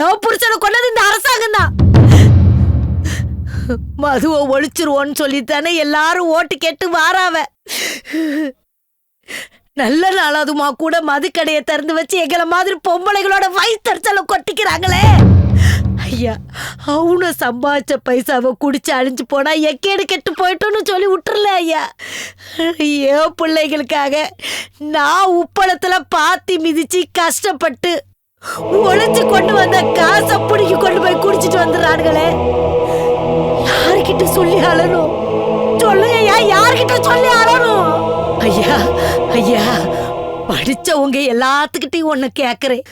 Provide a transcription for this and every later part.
என் புருஷனை கொண்டது இந்த அரசாங்கம் தான். மதுவை ஒழிச்சிருவோன்னு சொல்லித்தானே எல்லாரும் ஓட்டு கேட்டு வாராவ. நல்ல நாளாதுமா கூட மதுக்கடையை திறந்து வச்சு எங்களை மாதிரி பொம்பளைகளோட வயிற்றுச்சல கொட்டிக்கிறாங்களே. ஐயா, அவனு சம்பாதிச்ச பைசாவை குடிச்சு அழிஞ்சு போனா எக்கேடு கெட்டு போயிட்டோன்னு சொல்லி விட்டுறல ஐயா. ஏன் பிள்ளைகளுக்காக நான் உப்பளத்துல பாத்தி மிதிச்சு கஷ்டப்பட்டு ஒழிச்சு கொண்டு வந்த காசை பிடிக்கி கொண்டு போய் குடிச்சிட்டு வந்துடுறானுங்களே. யார்கிட்ட சொல்லி அழணும் சொல்லுங்க ஐயா, யார்கிட்ட சொல்லி அழணும்? ஐயா ஐயா, படிச்சவங்க எல்லாத்துக்கிட்டையும் ஒண்ணு கேக்குறேன்.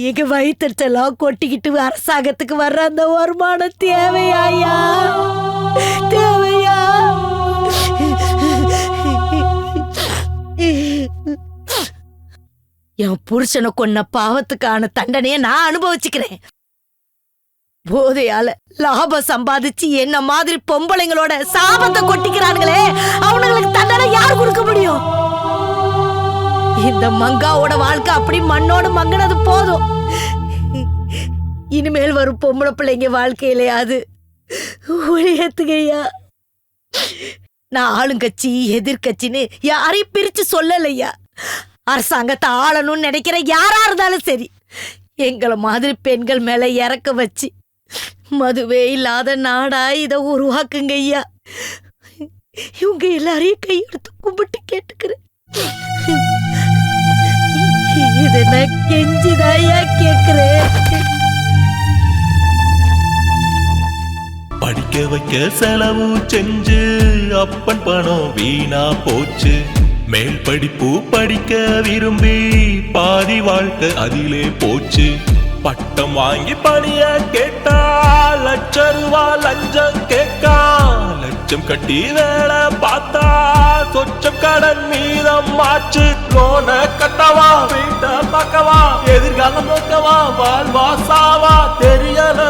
எங்க வயிற்றுச்செல்லாம் கொட்டிக்கிட்டு அரசாங்கத்துக்கு வர்ற அந்த வருமானம் தேவையா ஐயா? தேவையா? என் புருஷனை கொன்ன பாவத்துக்கான தண்டனையை நான் அனுபவிச்சுக்கிறேன். போதையால லாபம் சம்பாதிச்சு என்ன மாதிரி பொம்பளைங்களோட சாபத்தை கொட்டிக்கிறானுங்களே, அவனுங்களுக்கு தண்டனை யார் கொடுக்க முடியும்? இந்த மங்காவோட வாழ்க்கை அப்படி மண்ணோடு மங்கினது போதும். இனிமேல் வரும் பொம்பளை பிள்ளைங்க வாழ்க்கையிலையாது ஒளியத்துக்கையா. நான் ஆளுங்கட்சி எதிர்கட்சின்னு யாரையும் பிரிச்சு சொல்லலையா. அரசாங்கத்தை ஆளணும்னு நினைக்கிற யாரா இருந்தாலும் சரி, எங்களை மாதிரி பெண்கள் மேல இறக்க வச்சு மதுவே இல்லாத நாடா இதை உருவாக்குங்க ஐயா. இவங்க எல்லாரையும் கையெடுத்து கும்பிட்டு கேட்டுக்கிறேன். இதை நான் கெஞ்சிதாயா கேட்கிறேன். படிக்க வைக்க செலவு செஞ்சு அப்பன் பணம் வீணா போச்சு. மேல் படிப்பு படிக்க விரும்பி பாதி வாழ்க்கை அதிலே போச்சு. பட்டம் வாங்கி பணிய கேட்டா ₹1,00,000 லஞ்சம் கேட்கா. லட்சம் கட்டி வேலை பார்த்தா சொச்சம் கடன் மீதம் ஆச்சு. லோன கட்டவா, வீட்டை பார்க்கவா, எதிர்காலம் நோக்கவா, வாழ்வா சாவா தெரியல.